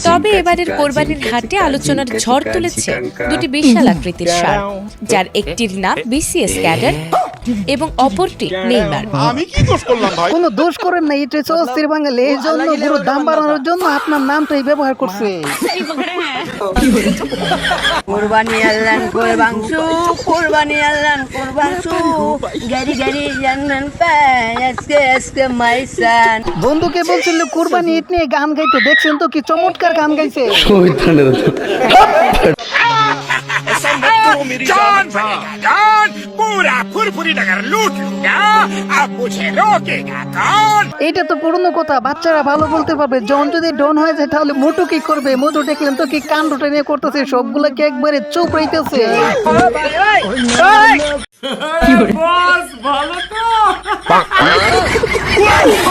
তবে এবারের কোরবানির হাটে আলোচনার ঝড় তুলেছে দুটি বিশাল আকৃতির ষাঁড়, যার একটির নাম বিসিএস ক্যাডার এবং অপরটি নেইমার। আমি কি দোষ করলাম ভাই? কোনো দোষ করেন না, এটা হচ্ছে অস্থির বাঙালি, এই জন্য গরুর দাম বাড়ানোর জন্য আপনার নামটাই ব্যবহার করছে। কুরবানি আল্লাহর কোরবাংশু, কুরবানি আল্লাহর কোরবাংশু, গাড়ি গাড়ি জানমান পায় আজকে আজকে মাইসান। বন্ধুকে বলছিল কুরবানি ঈদ নিয়ে গান গাইতে, দেখছেন তো কি চমৎকার গান গাইছে। जान बनेगा जान, पूरा फुरफुरी नगर लूट लूंगा, अब मुझे रोकेगा कौन? এইটা তো পুরনো কথা, বাচ্চারা ভালো বলতে পারবে। জন যদি ডন হয়ে যায় তাহলে মোটু কি করবে? মোটু দেখলেন তো কি কাণ্ড টেনে করতেছে, সবগুলোকে একবারে চুপ রইতেছে।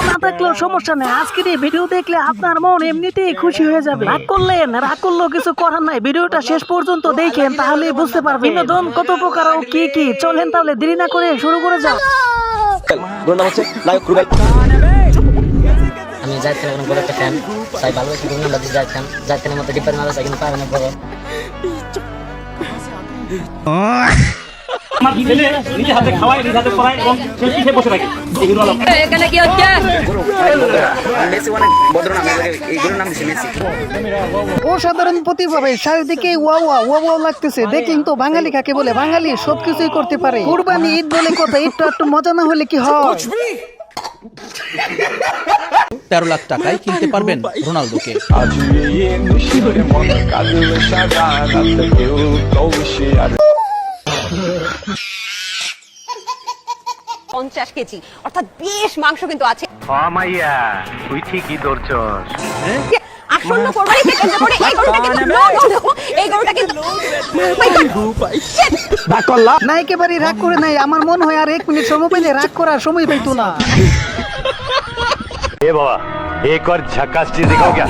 না থাকলেও সমস্যা নেই, আজকের এই ভিডিও দেখলে আপনার মন এমনিতেই খুশি হয়ে যাবে। রাগ করলেন, রাগ করলেও কিছু করার নাই, ভিডিওটা শেষ পর্যন্ত দেখেন তাহলে বুঝতে পারবেন বিনোদন কত প্রকার ও কি কি। চলেন তাহলে দেরি না করে শুরু করে যাও। আমি জাহিদ খানের অনেক বড় একটা ফ্যান, তাই ভালোবাসি গুরু নাম জাহিদ খান। জাহিদ খানের মতো ডিপার মারা কিন্তু পারে না বড়। আমার ছেলে নিজে হাতে খাওয়ায়, নিজে হাতে পড়ায় এবং সেলফি খেয়ে বসে থাকে। এগুলো হলো এখানে কি হচ্ছে? অসাধারণ প্রতিভা ভাই, চারিদিকে ওয়াও ওয়াও ওয়াও লাগতেছে। দেখলেন তো বাঙালি কাকে বলে, বাঙালি সবকিছুই করতে পারে। কুরবানি ঈদ বলে কথা, একটু একটু মজা না হলে কি হয়? 13 লাখ টাকায় কিনতে পারবেন রোনালদোকে। পঞ্চাশ কেজি, অর্থাৎ বেশ মাংস কিন্তু আছে। মাইয়া তুই ঠিকই ধরছস। আসন্ন কোরবানিতে কেন্দ্র করে এই গরুটা কিন্তু এই গরুটা কিন্তু না একেবারে রাগ করে নাই, আমার মনে হয় আর 1 মিনিট সময় পেলে রাগ করার সময় পাইতো না। ए बाबा एक और झक्कास चीज दिखाओ क्या?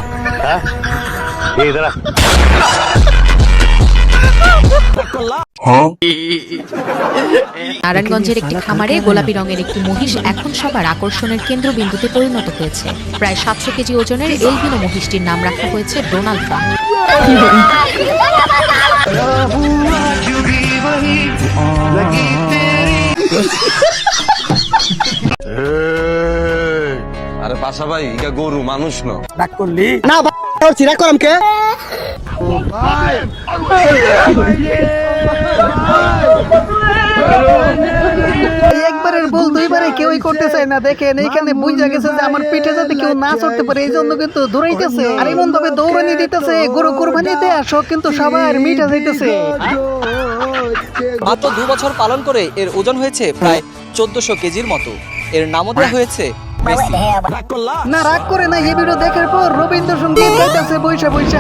ये इधर आ। নারায়ণগঞ্জের একটি খামারে গোলাপি রঙের একটি মহিষ এখন সবার আকর্ষণের কেন্দ্রবিন্দুতে পরিণত হয়েছে। প্রায় 700 কেজি ওজনের এলবিনো মহিষটির নাম রাখা হয়েছে ডোনাল্ড ট্রাম্প। আরে পাশা ভাই, এটা গরু মানুষ না। রাগ করলি না ভাই, চিরা করম কে একবারের বল দুইবারে কেউই করতে চায় না। দেখেন এইখানে বুঝা গেছে যে আমার পিঠে যাতে কেউ না চড়তে পারে, এই জন্য কিন্তু দৌড়াইতেছে আর এমন ভাবে দৌড়ানি দিতেছে গরু কুরবানিতে আসো কিন্তু সবার মিঠা যাইতেছে। মাত্র 2 বছর পালন করে এর ওজন হয়েছে প্রায় 1400 কেজির মতো। এর নামও দেওয়া হয়েছে মেসি। না রাগ করে না, এই ভিডিও দেখার পর রবীন্দ্রসঙ্গীত গাইতেছে বৈশা বৈশা।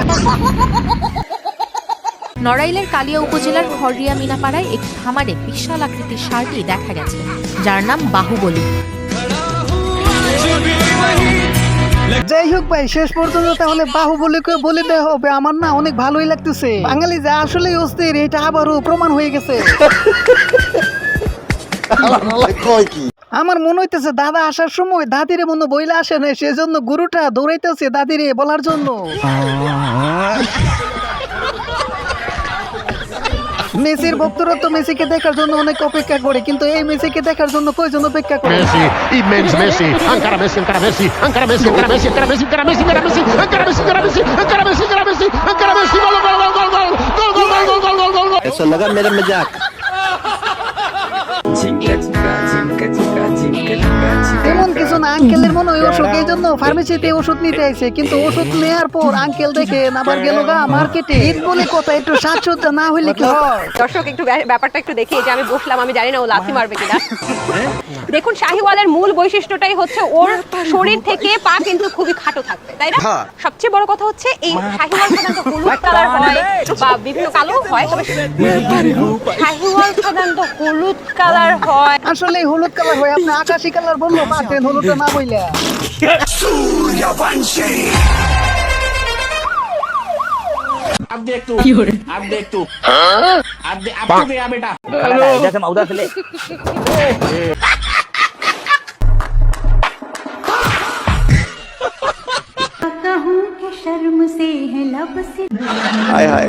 নড়াইলের কালিয়া উপজেলার খড়রিয়া মিনাপাড়ায় একটি খামারে বিশাল আকৃতির ষাঁড়টি দেখা গেছে, যার নাম বাহুবলী। যাই হোক ভাই, শেষ পর্যন্ত তাহলে বাহুবলীকে বলে দেওয়া হবে। আমার না অনেক ভালোই লাগতেছে, বাঙালি যা আসলেই অস্থির, এটা আবারও প্রমাণ হয়ে গেছে। আমার মনে হইতেছে দাদা আসার সময় দাদিরে মনে বইলা আসে না, সেজন্য গরুটা দৌড়াইতেছে দাদিরে বলার জন্য। মেসির ভক্তরা তো মেসিকে দেখার জন্য অনেক অপেক্ষা করে, কিন্তু এই মেসিকে দেখার জন্য কয়জন অপেক্ষা করে? Messi, immens Messi, encara Messi, encara Messi, encara Messi, encara Messi, encara Messi, encara Messi, encara Messi, encara Messi, encara Messi, encara Messi, encara Messi, encara Messi, gol, gol, gol, gol, gol, gol, gol, gol, gol, gol, gol, gol. Eso लगा मेरा मजाक। এমন কিছু না, আঙ্কেলের মনে হয় অসুখ, এই জন্য ফার্মেসিতে ওষুধ নিতে আইছে, কিন্তু ওষুধ নেওয়ার পর আঙ্কেল দেখে আবার গেল গা মার্কেটে। ঈদ বলে কথা, একটু সাজসজ্জা না হইলে কি হয়? দর্শক একটু ব্যাপারটা একটু দেখি, যে আমি বসলাম, আমি জানি না ও লাথি মারবে কিনা। দেখুন, শাহিওয়ালের মূল বৈশিষ্ট্যটাই হচ্ছে ওর শরীর থেকে পা কিন্তু খুবই খাটো থাকবে, তাই না? সবচেয়ে বড় কথা হচ্ছে এই শাহিওয়াল সাধারণত হলুদ কালার হয় বা বিভিন্ন কালো হয়, তবে শাহিওয়াল সাধারণত হলুদ কালার হয়। আসলে হলুদ কালার হয়, আপনি আকাশি কালার বললো পারতেন, হলুদটা না বইলা। अब देख तू, अब देख तू, अब तो गया बेटा। इधर से उधर से ले। कहूँ कि शर्म से हाय हाय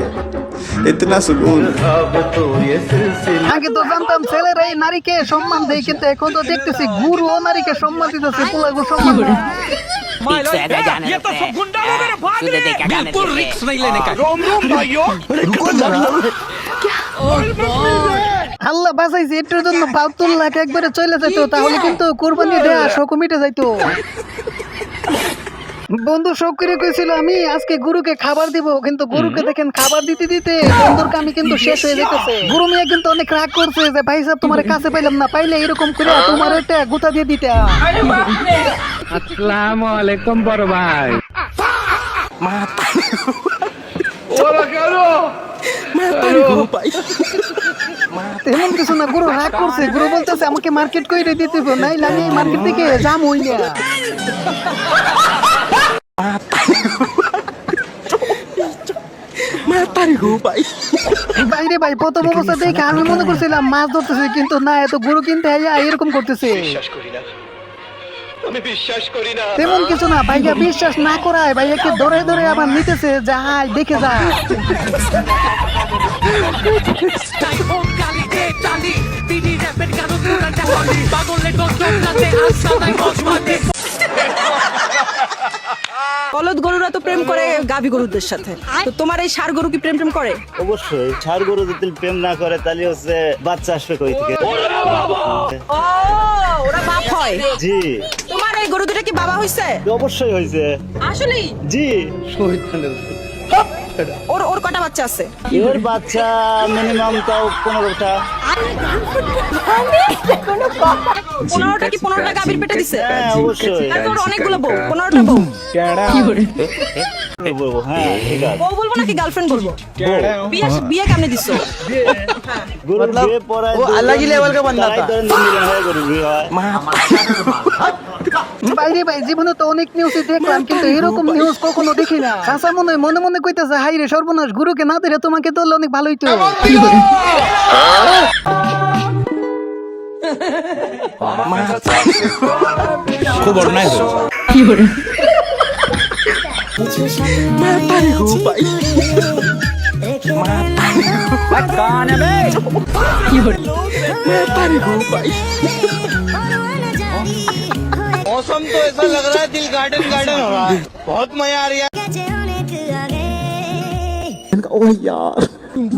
इतना सुकून। আগে তো জানতাম ছেলেরাই নারীকে সম্মান দেয়, কিন্তু এখন তো দেখতেছি গুরু ও নারীকে সম্মান দিতেছে, পোলাগো সম্মান দেয়। আল্লাহ বাঁচাইছে, এটার জন্য 72 লাখ একবারে চলে যেত, তাহলে কিন্তু কোরবানি দেয়া শোক মিটে যাইতো। বন্ধু শোক করে কইছিল আমি আজকে গরুকে খাবার দিব, কিন্তু গরুকে দেখেন খাবার দিতে দিতে বন্ধুর কামি কিন্তু শেষ হয়ে যেতেছে। গরু মিয়া কিন্তু অনেক রাগ করছে যে ভাই সাহেব তোমার কাছে পাইলাম না, পাইলে এরকম করে তোমার একটা গুতা দিয়ে দিতে। আসসালামু আলাইকুম বড় ভাই। তেমন কিছু না, গরু রাগ করছে, গরু বলতেছে আমাকে মার্কেট করে দিতে হবে, নাইলে আমি মার্কেট থেকে জাম হই না। বাইরে ভাই প্রথম অবস্থা দেখে আমি মনে করছিলাম মাছ ধরতেছে, কিন্তু না, এত গরু কিনতে এরকম করতেছে। তেমন কিছু না, ভাইয়া বিশ্বাস না করায় ভাইয়াকে ধরে ধরে আবার নিতেছে, যাই দেখে যা। বলদ গরুরা তো প্রেম করে গাভী গরুদের সাথে, তো তোমার এই ষাঁড় গরু কি প্রেম করে? অবশ্যই, ষাঁড় গরু যদি প্রেম না করে তাহলে হচ্ছে বাচ্চা আসবে কই থেকে? ও ওরা বাপ হয়? জি। তোমার এই গরু দুটো কি বাবা হইছে? অবশ্যই হয়েছে। আসলেই? জি। ওর ওর কটা বাচ্চা আছে? এর বাচ্চা মিনিমাম তাও 15টা। 15টা কি 15টা গাভীর পেটে দিছে? হ্যাঁ অবশ্যই। তারপর অনেকগুলো বউ, 15টা বউ। হ্যাঁ ঠিক আছে। বউ বলবো নাকি গার্লফ্রেন্ড বলবো? বিয়ে বিয়ে কেমনে দিছো? গরু বিয়ে পড়ায় ও अलग ही लेवल का बंदा था। গরু বিয়ে হয়। বাইরে ভাই জীবনে তো অনেক নিউজ দেখলাম, কিন্তু এরকম নিউজ কখনো দেখি না। চাচা মনে মনে কইতেছে হাই রে সর্বনাশ, গুরুকে না ধরে তোমাকে ধরলে অনেক ভালোই তো। খুব অন্যায় হয়েছে। मौसम तो ऐसा लग रहा है दिल गार्डन गार्डन हो रहा है, बहुत मजा आ रही है।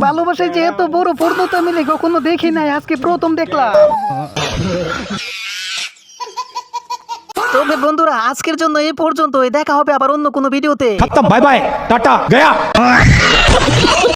ভালোবাসায় যে এত বড় পূর্ণতা মিলে কখনো দেখি নাই, আজকে প্রথম দেখলাম। তবে বন্ধুরা আজকের জন্য এই পর্যন্তই, দেখা হবে আবার অন্য কোনো ভিডিওতে। Bye bye tata Gaya.